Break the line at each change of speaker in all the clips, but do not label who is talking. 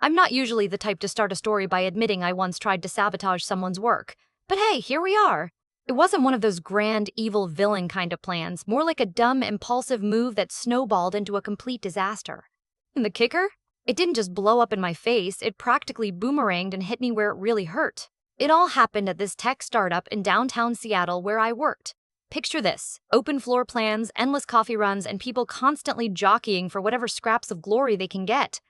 I'm not usually the type to start a story by admitting I once tried to sabotage someone's work. But hey, here we are. It wasn't one of those grand, evil villain kind of plans, more like a dumb, impulsive move that snowballed into a complete disaster. And the kicker? It didn't just blow up in my face, it practically boomeranged and hit me where it really hurt. It all happened at this tech startup in downtown Seattle where I worked. Picture this: open floor plans, endless coffee runs, and people constantly jockeying for whatever scraps of glory they can get.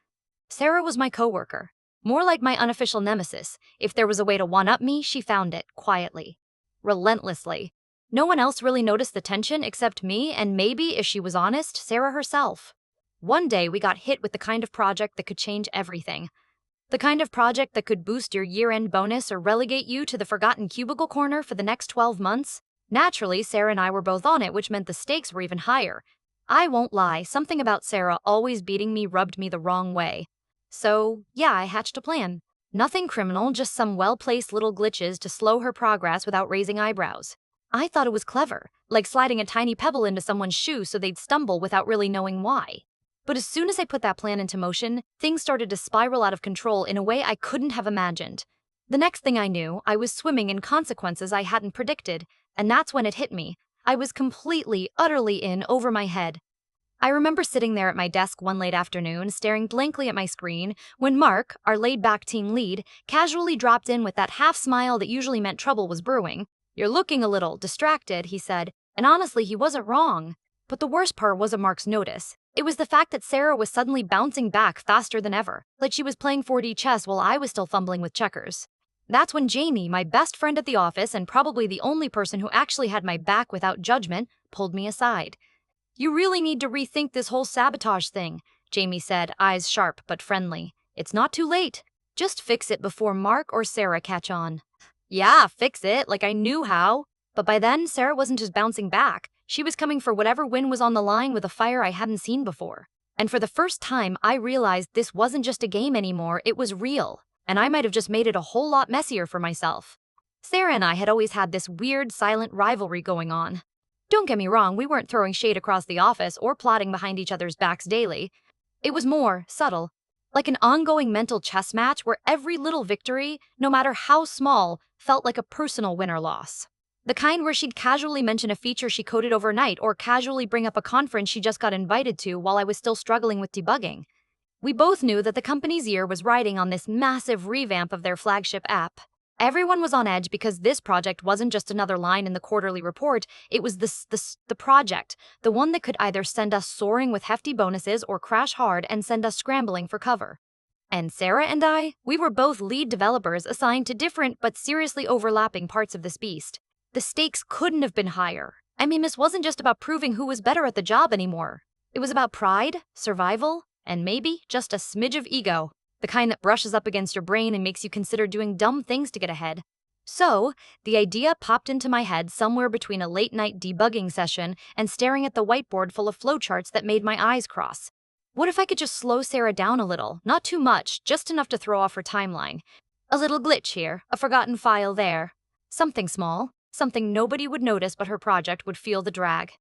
Sarah was my coworker. More like my unofficial nemesis. If there was a way to one-up me, she found it, quietly. Relentlessly. No one else really noticed the tension except me and maybe, if she was honest, Sarah herself. One day we got hit with the kind of project that could change everything. The kind of project that could boost your year-end bonus or relegate you to the forgotten cubicle corner for the next 12 months. Naturally, Sarah and I were both on it, which meant the stakes were even higher. I won't lie, something about Sarah always beating me rubbed me the wrong way. So, yeah, I hatched a plan. Nothing criminal, just some well-placed little glitches to slow her progress without raising eyebrows. I thought it was clever, like sliding a tiny pebble into someone's shoe so they'd stumble without really knowing why. But as soon as I put that plan into motion, things started to spiral out of control in a way I couldn't have imagined. The next thing I knew, I was swimming in consequences I hadn't predicted, and that's when it hit me. I was completely, utterly in over my head. I remember sitting there at my desk one late afternoon, staring blankly at my screen, when Mark, our laid-back team lead, casually dropped in with that half-smile that usually meant trouble was brewing. "You're looking a little distracted," he said, and honestly, he wasn't wrong. But the worst part wasn't Mark's notice. It was the fact that Sarah was suddenly bouncing back faster than ever, like she was playing 4D chess while I was still fumbling with checkers. That's when Jamie, my best friend at the office and probably the only person who actually had my back without judgment, pulled me aside. "You really need to rethink this whole sabotage thing," Jamie said, eyes sharp but friendly. "It's not too late. Just fix it before Mark or Sarah catch on." Yeah, fix it, like I knew how. But by then, Sarah wasn't just bouncing back. She was coming for whatever win was on the line with a fire I hadn't seen before. And for the first time, I realized this wasn't just a game anymore, it was real. And I might have just made it a whole lot messier for myself. Sarah and I had always had this weird, silent rivalry going on. Don't get me wrong, we weren't throwing shade across the office or plotting behind each other's backs daily. It was more subtle, like an ongoing mental chess match where every little victory, no matter how small, felt like a personal win or loss. The kind where she'd casually mention a feature she coded overnight or casually bring up a conference she just got invited to while I was still struggling with debugging. We both knew that the company's year was riding on this massive revamp of their flagship app. Everyone was on edge because this project wasn't just another line in the quarterly report, it was the project, the one that could either send us soaring with hefty bonuses or crash hard and send us scrambling for cover. And Sarah and I, we were both lead developers assigned to different but seriously overlapping parts of this beast. The stakes couldn't have been higher. I mean, this wasn't just about proving who was better at the job anymore. It was about pride, survival, and maybe just a smidge of ego. The kind that brushes up against your brain and makes you consider doing dumb things to get ahead. So, the idea popped into my head somewhere between a late-night debugging session and staring at the whiteboard full of flowcharts that made my eyes cross. What if I could just slow Sarah down a little? Not too much, just enough to throw off her timeline. A little glitch here, a forgotten file there. Something small, something nobody would notice but her project would feel the drag.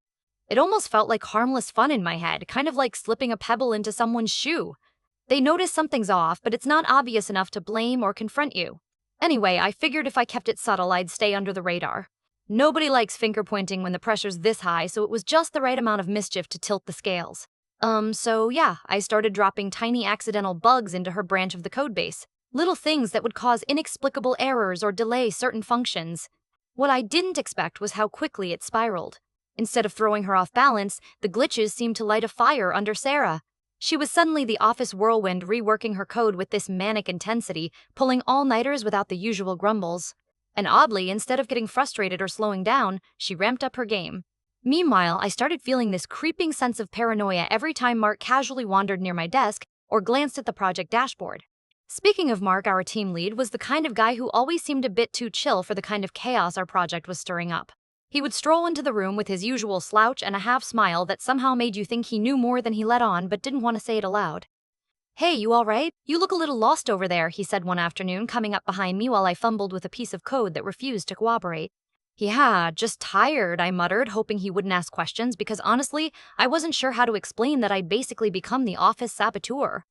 It almost felt like harmless fun in my head, kind of like slipping a pebble into someone's shoe. They notice something's off, but it's not obvious enough to blame or confront you. Anyway, I figured if I kept it subtle, I'd stay under the radar. Nobody likes finger-pointing when the pressure's this high, so it was just the right amount of mischief to tilt the scales. So yeah, I started dropping tiny accidental bugs into her branch of the codebase. Little things that would cause inexplicable errors or delay certain functions. What I didn't expect was how quickly it spiraled. Instead of throwing her off balance, the glitches seemed to light a fire under Sarah. She was suddenly the office whirlwind reworking her code with this manic intensity, pulling all-nighters without the usual grumbles. And oddly, instead of getting frustrated or slowing down, she ramped up her game. Meanwhile, I started feeling this creeping sense of paranoia every time Mark casually wandered near my desk or glanced at the project dashboard. Speaking of Mark, our team lead was the kind of guy who always seemed a bit too chill for the kind of chaos our project was stirring up. He would stroll into the room with his usual slouch and a half-smile that somehow made you think he knew more than he let on but didn't want to say it aloud. "Hey, you all right? You look a little lost over there," he said one afternoon, coming up behind me while I fumbled with a piece of code that refused to cooperate. "Yeah, just tired," I muttered, hoping he wouldn't ask questions because honestly, I wasn't sure how to explain that I'd basically become the office saboteur.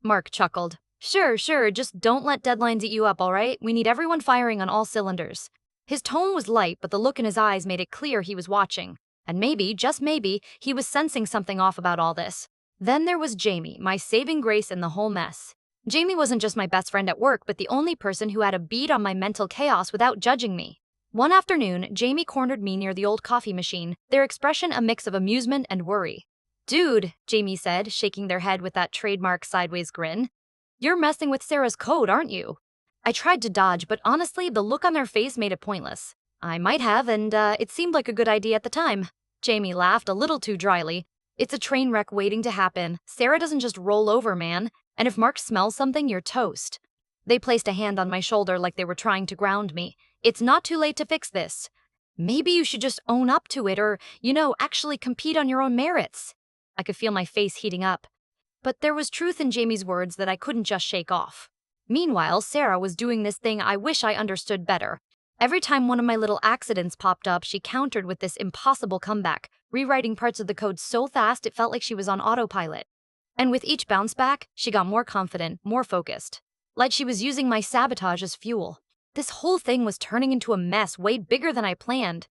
Mark chuckled. Sure, just don't let deadlines eat you up, alright? We need everyone firing on all cylinders. His tone was light, but the look in his eyes made it clear he was watching. And maybe, just maybe, he was sensing something off about all this. Then there was Jamie, my saving grace in the whole mess. Jamie wasn't just my best friend at work, but the only person who had a bead on my mental chaos without judging me. One afternoon, Jamie cornered me near the old coffee machine, their expression a mix of amusement and worry. Dude, Jamie said, shaking their head with that trademark sideways grin. You're messing with Sarah's code, aren't you? I tried to dodge, but honestly, the look on their face made it pointless. I might have, and it seemed like a good idea at the time. Jamie laughed a little too dryly. It's a train wreck waiting to happen. Sarah doesn't just roll over, man. And if Mark smells something, you're toast. They placed a hand on my shoulder like they were trying to ground me. It's not too late to fix this. Maybe you should just own up to it or, actually compete on your own merits. I could feel my face heating up. But there was truth in Jamie's words that I couldn't just shake off. Meanwhile, Sarah was doing this thing I wish I understood better. Every time one of my little accidents popped up, she countered with this impossible comeback, rewriting parts of the code so fast it felt like she was on autopilot. And with each bounce back, she got more confident, more focused. Like she was using my sabotage as fuel. This whole thing was turning into a mess way bigger than I planned.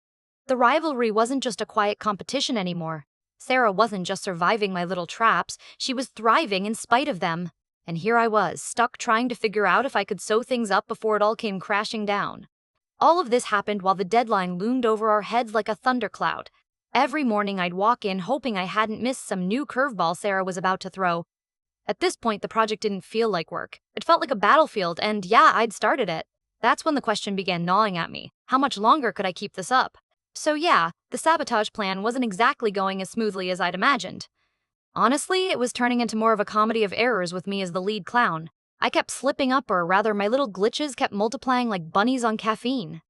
The rivalry wasn't just a quiet competition anymore. Sarah wasn't just surviving my little traps, she was thriving in spite of them. And here I was, stuck trying to figure out if I could sew things up before it all came crashing down. All of this happened while the deadline loomed over our heads like a thundercloud. Every morning I'd walk in hoping I hadn't missed some new curveball Sarah was about to throw. At this point, the project didn't feel like work. It felt like a battlefield, and yeah, I'd started it. That's when the question began gnawing at me. How much longer could I keep this up? So yeah, the sabotage plan wasn't exactly going as smoothly as I'd imagined. Honestly, it was turning into more of a comedy of errors with me as the lead clown. I kept slipping up, or rather my little glitches kept multiplying like bunnies on caffeine.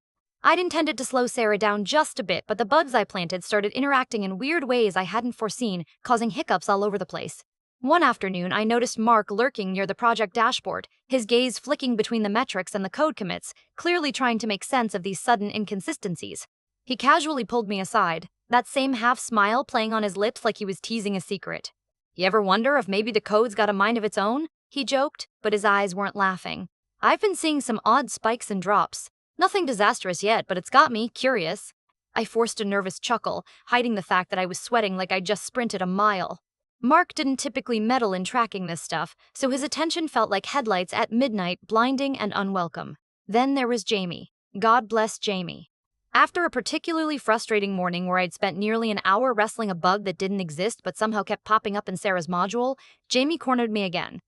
I'd intended to slow Sarah down just a bit, but the bugs I planted started interacting in weird ways I hadn't foreseen, causing hiccups all over the place. One afternoon, I noticed Mark lurking near the project dashboard, his gaze flicking between the metrics and the code commits, clearly trying to make sense of these sudden inconsistencies. He casually pulled me aside, that same half-smile playing on his lips like he was teasing a secret. You ever wonder if maybe the code's got a mind of its own? He joked, but his eyes weren't laughing. I've been seeing some odd spikes and drops. Nothing disastrous yet, but it's got me curious. I forced a nervous chuckle, hiding the fact that I was sweating like I'd just sprinted a mile. Mark didn't typically meddle in tracking this stuff, so his attention felt like headlights at midnight, blinding and unwelcome. Then there was Jamie. God bless Jamie. After a particularly frustrating morning where I'd spent nearly an hour wrestling a bug that didn't exist but somehow kept popping up in Sarah's module, Jamie cornered me again.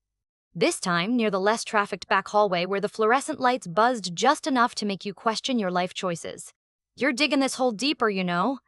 This time, near the less trafficked back hallway where the fluorescent lights buzzed just enough to make you question your life choices. You're digging this hole deeper,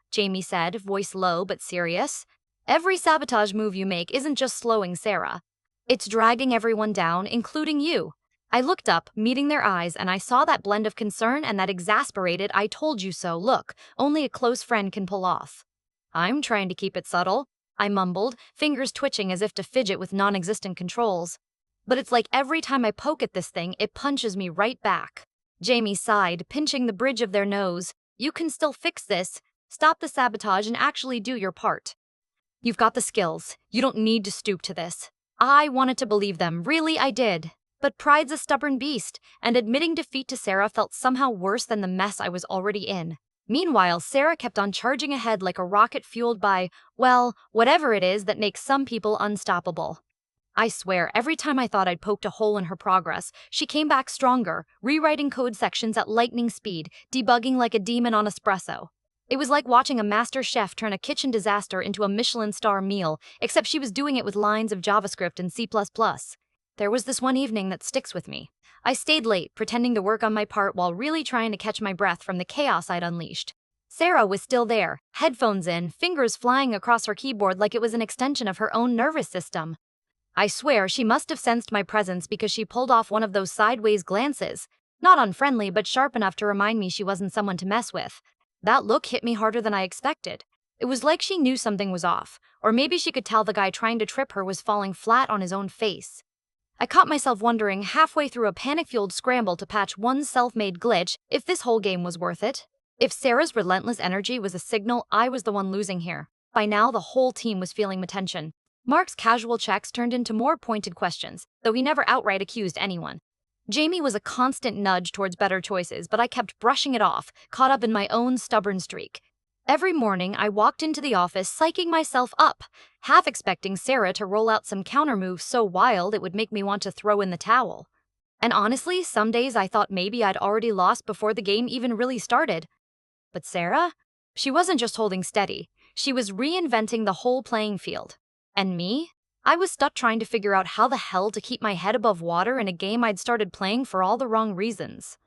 Jamie said, voice low but serious. Every sabotage move you make isn't just slowing Sarah. It's dragging everyone down, including you. I looked up, meeting their eyes, and I saw that blend of concern and that exasperated "I told you so" look only a close friend can pull off. I'm trying to keep it subtle, I mumbled, fingers twitching as if to fidget with non-existent controls. But it's like every time I poke at this thing, it punches me right back. Jamie sighed, pinching the bridge of their nose. You can still fix this. Stop the sabotage and actually do your part. You've got the skills. You don't need to stoop to this. I wanted to believe them, really I did. But pride's a stubborn beast, and admitting defeat to Sarah felt somehow worse than the mess I was already in. Meanwhile, Sarah kept on charging ahead like a rocket fueled by, well, whatever it is that makes some people unstoppable. I swear, every time I thought I'd poked a hole in her progress, she came back stronger, rewriting code sections at lightning speed, debugging like a demon on espresso. It was like watching a master chef turn a kitchen disaster into a Michelin star meal, except she was doing it with lines of JavaScript and C++. There was this one evening that sticks with me. I stayed late, pretending to work on my part while really trying to catch my breath from the chaos I'd unleashed. Sarah was still there, headphones in, fingers flying across her keyboard like it was an extension of her own nervous system. I swear she must have sensed my presence because she pulled off one of those sideways glances, not unfriendly but sharp enough to remind me she wasn't someone to mess with. That look hit me harder than I expected. It was like she knew something was off, or maybe she could tell the guy trying to trip her was falling flat on his own face. I caught myself wondering, halfway through a panic-fueled scramble to patch one self-made glitch, if this whole game was worth it. If Sarah's relentless energy was a signal I was the one losing here. By now, the whole team was feeling my tension. Mark's casual checks turned into more pointed questions, though he never outright accused anyone. Jamie was a constant nudge towards better choices, but I kept brushing it off, caught up in my own stubborn streak. Every morning, I walked into the office psyching myself up, half expecting Sarah to roll out some counter move so wild it would make me want to throw in the towel. And honestly, some days I thought maybe I'd already lost before the game even really started. But Sarah? She wasn't just holding steady, she was reinventing the whole playing field. And me? I was stuck trying to figure out how the hell to keep my head above water in a game I'd started playing for all the wrong reasons.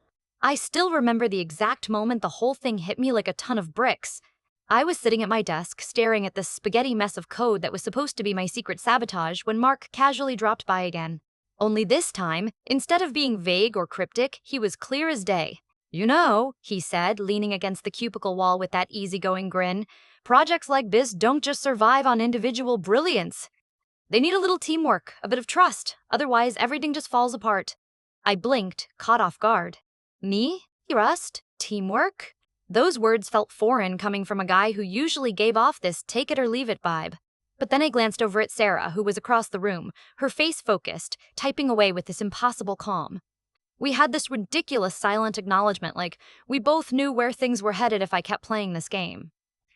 I still remember the exact moment the whole thing hit me like a ton of bricks. I was sitting at my desk, staring at this spaghetti mess of code that was supposed to be my secret sabotage when Mark casually dropped by again. Only this time, instead of being vague or cryptic, he was clear as day. "You know," he said, leaning against the cubicle wall with that easygoing grin, "projects like this don't just survive on individual brilliance. They need a little teamwork, a bit of trust, otherwise everything just falls apart." I blinked, caught off guard. Me? Trust? Teamwork? Those words felt foreign coming from a guy who usually gave off this take-it-or-leave-it vibe. But then I glanced over at Sarah, who was across the room, her face focused, typing away with this impossible calm. We had this ridiculous silent acknowledgement, like we both knew where things were headed if I kept playing this game.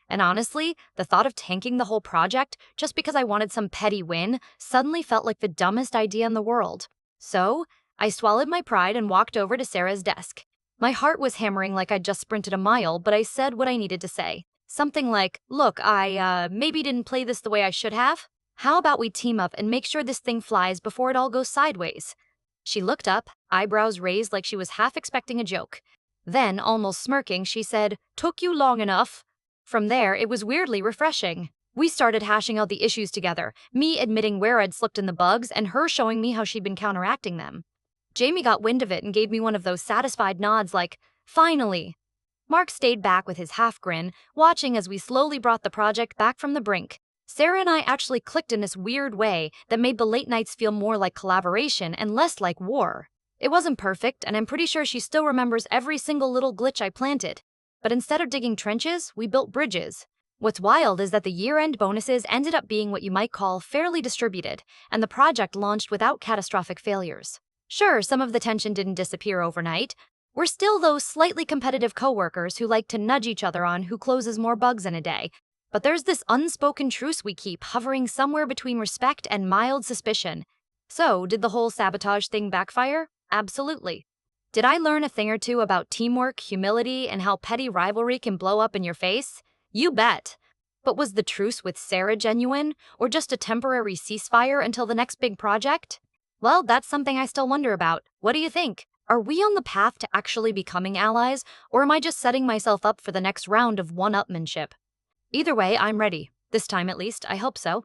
And honestly, the thought of tanking the whole project just because I wanted some petty win suddenly felt like the dumbest idea in the world. So, I swallowed my pride and walked over to Sarah's desk. My heart was hammering like I'd just sprinted a mile, but I said what I needed to say. Something like, "Look, I maybe didn't play this the way I should have. How about we team up and make sure this thing flies before it all goes sideways?" She looked up, eyebrows raised like she was half expecting a joke. Then, almost smirking, she said, "Took you long enough." From there, it was weirdly refreshing. We started hashing out the issues together, me admitting where I'd slipped in the bugs and her showing me how she'd been counteracting them. Jamie got wind of it and gave me one of those satisfied nods like, "Finally." Mark stayed back with his half grin, watching as we slowly brought the project back from the brink. Sarah and I actually clicked in this weird way that made the late nights feel more like collaboration and less like war. It wasn't perfect, and I'm pretty sure she still remembers every single little glitch I planted. But instead of digging trenches, we built bridges. What's wild is that the year-end bonuses ended up being what you might call fairly distributed, and the project launched without catastrophic failures. Sure, some of the tension didn't disappear overnight. We're still those slightly competitive coworkers who like to nudge each other on who closes more bugs in a day. But there's this unspoken truce we keep hovering somewhere between respect and mild suspicion. So, did the whole sabotage thing backfire? Absolutely. Did I learn a thing or two about teamwork, humility, and how petty rivalry can blow up in your face? You bet. But was the truce with Sarah genuine, or just a temporary ceasefire until the next big project? Well, that's something I still wonder about. What do you think? Are we on the path to actually becoming allies, or am I just setting myself up for the next round of one-upmanship? Either way, I'm ready. This time at least, I hope so.